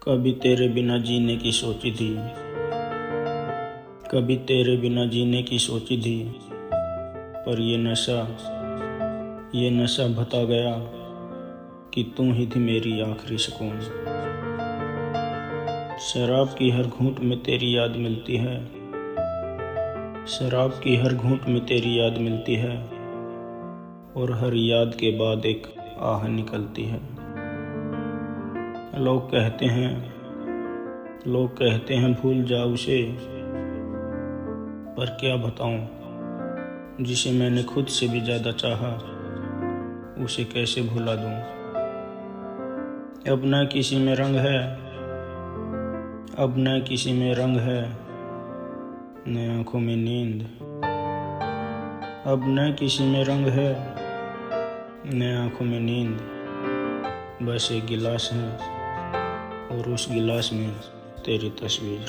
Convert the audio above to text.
कभी तेरे बिना जीने की सोची थी, कभी तेरे बिना जीने की सोची थी, पर ये नशा बता गया कि तुम ही थी मेरी आखिरी सुकून। शराब की हर घूंट में तेरी याद मिलती है, शराब की हर घूंट में तेरी याद मिलती है, और हर याद के बाद एक आह निकलती है। लोग कहते हैं भूल जा उसे, पर क्या बताऊं, जिसे मैंने खुद से भी ज़्यादा चाहा, उसे कैसे भुला दूं। अब न किसी में रंग है, अब न किसी में रंग है, न आँखों में नींद। अब न किसी में रंग है, न आँखों में नींद। बस एक गिलास है और उस गिलास में तेरी तस्वीर।